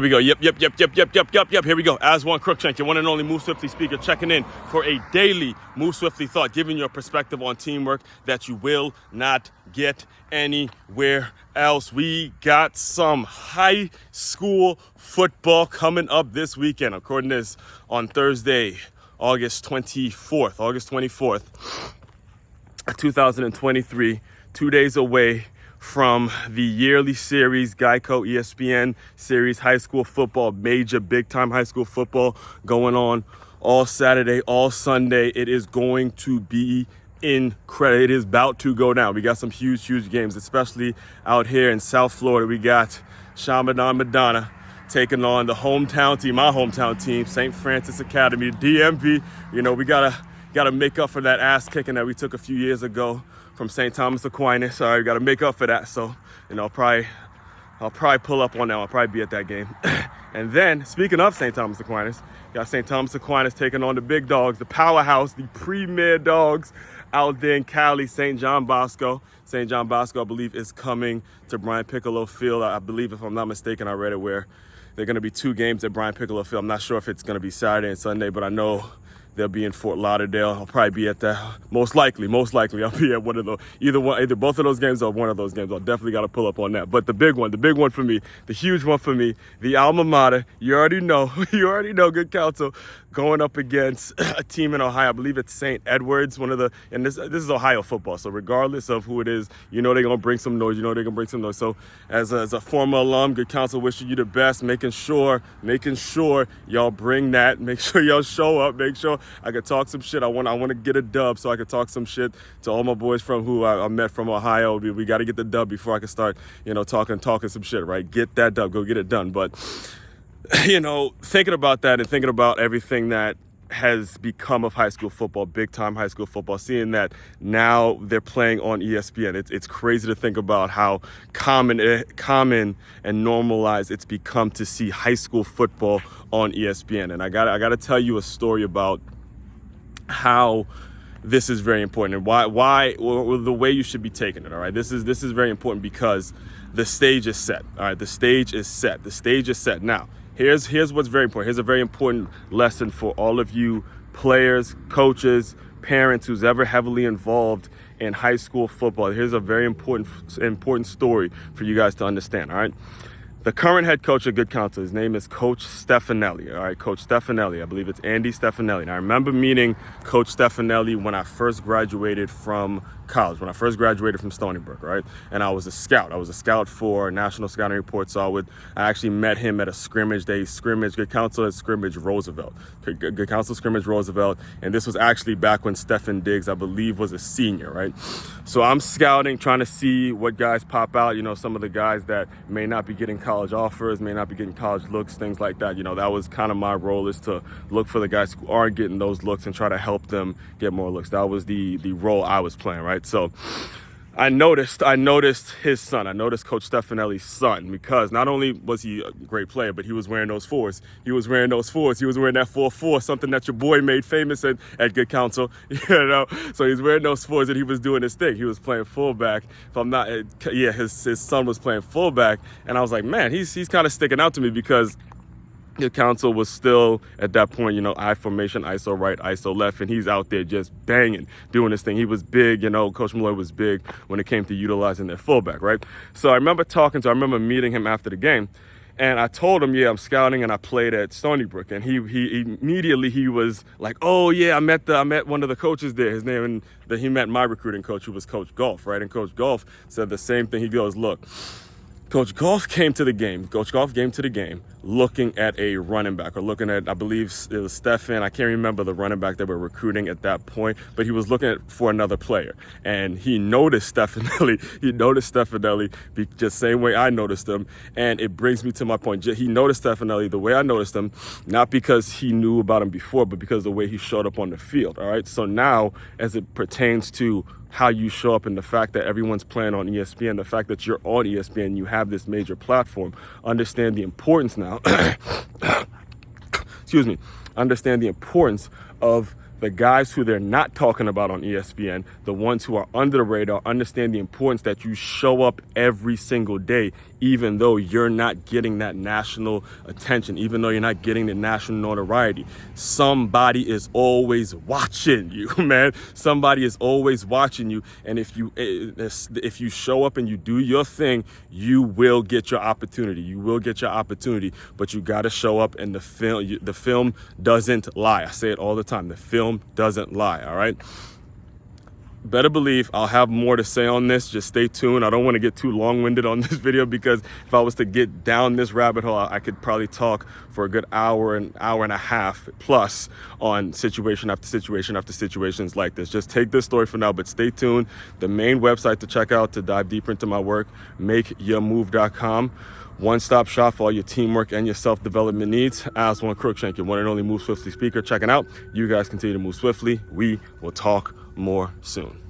Here we go. Yep. Here we go. Aswand Cruickshank, your one and only Move Swiftly speaker, checking in for a daily Move Swiftly thought, giving you a perspective on teamwork that you will not get anywhere else. We got some high school football coming up this weekend. According to this, on Thursday, August 24th, 2023, 2 days away from the yearly series, Geico ESPN series, high school football, major big-time high school football going on all Saturday, all Sunday. It is going to be incredible. It is about to go down. We got some huge games, especially out here in South Florida. We got Shamadan Madonna taking on the hometown team, my hometown team, St. Francis Academy, DMV. You know, we gotta make up for that ass kicking that we took a few years ago from St. Thomas Aquinas. All right, we got to make up for that. So, you know, I'll probably pull up on that. I'll probably be at that game. And then, speaking of St. Thomas Aquinas, got St. Thomas Aquinas taking on the big dogs, the powerhouse, the premier dogs out there in Cali, St. John Bosco. St. John Bosco, I believe, is coming to Brian Piccolo Field. I believe, if I'm not mistaken, I read it where there are going to be 2 games at Brian Piccolo Field. I'm not sure if it's going to be Saturday and Sunday, but I know they'll be in Fort Lauderdale. I'll probably be at that. Most likely, I'll be at one of those. Either both of those games or one of those games. I'll definitely got to pull up on that. But the big one for me, the huge one for me, the alma mater. You already know, good counsel, going up against a team in Ohio. I believe it's St. Edward's, and this is Ohio football. So regardless of who it is, you know they're gonna bring some noise. So as a former alum, good counsel, wishing you the best, making sure y'all bring that. Make sure y'all show up. Make sure I could talk some shit. I want to get a dub so I could talk some shit to all my boys from who I met from Ohio. We got to get the dub before I can start, talking some shit, right? Get that dub, go get it done. But, thinking about that and thinking about everything that has become of high school football, big time high school football, seeing that now they're playing on ESPN. It's crazy to think about how common and normalized it's become to see high school football on ESPN. And I gotta tell you a story about how this is very important and why or the way you should be taking it. All right, this is very important because the stage is set. All right, the stage is set. Now, here's what's very important. Here's a very important lesson for all of you players, coaches, parents, who's ever heavily involved in high school football. Here's a very important story for you guys to understand. All right. The current head coach of Good Counsel, his name is Coach Stefanelli. All right, Coach Stefanelli. I believe it's Andy Stefanelli. And I remember meeting Coach Stefanelli when I first graduated from college, when I first graduated from Stony Brook, right? And I was a scout. I was a scout for National Scouting Report. So I actually met him at a scrimmage. They scrimmaged, Good Counsel had scrimmaged Roosevelt. Good Counsel scrimmaged Roosevelt. And this was actually back when Stefan Diggs, I believe, was a senior, right? So I'm scouting, trying to see what guys pop out, some of the guys that may not be getting college offers, may not be getting college looks, things like that. That was kind of my role, is to look for the guys who aren't getting those looks and try to help them get more looks. That was the role I was playing, right? So I noticed his son. I noticed Coach Stefanelli's son, because not only was he a great player, but he was wearing those 4s. He was wearing that 4-4, something that your boy made famous at Good Counsel, So he's wearing those 4s and he was doing his thing. He was playing fullback. If I'm not, his son was playing fullback, and I was like, man, he's kind of sticking out to me because Good Counsel was still at that point, I formation, ISO right, ISO left, and he's out there just banging, doing his thing. He was big, Coach Malloy was big when it came to utilizing their fullback, right? So I remember meeting him after the game, and I told him, I'm scouting and I played at Stony Brook, and he immediately was like, oh yeah, I met one of the coaches there. His name, and he met my recruiting coach, who was Coach Golf, right? And Coach Golf said the same thing. He goes, look, Coach Golf came to the game looking at a running back, or looking at, I believe it was Stefan. I can't remember the running back they were recruiting at that point, but he was looking for another player. And he noticed Stefanelli. Just same way I noticed him. And it brings me to my point. He noticed Stefanelli the way I noticed him, not because he knew about him before, but because of the way he showed up on the field. All right. So now, as it pertains to how you show up and the fact that everyone's playing on ESPN, the fact that you're on ESPN, you have this major platform, understand the importance now, understand the importance of the guys who they're not talking about on ESPN, the ones who are under the radar. Understand the importance that you show up every single day, even though you're not getting that national attention, even though you're not getting the national notoriety. Somebody is always watching you, man. Somebody is always watching you. And if you show up and you do your thing, you will get your opportunity. You will get your opportunity, but you got to show up, and the film doesn't lie. I say it all the time. The film doesn't lie. All right. Better believe I'll have more to say on this. Just stay tuned. I don't want to get too long-winded on this video, because if I was to get down this rabbit hole, I could probably talk for a good hour and a half plus on situation after situation after situations like this. Just take this story for now, but stay tuned. The main website to check out to dive deeper into my work, makeyourmove.com. One-stop shop for all your teamwork and your self-development needs. Aswand Cruickshank, your one and only Move Swiftly speaker, checking out. You guys continue to move swiftly. We will talk more soon.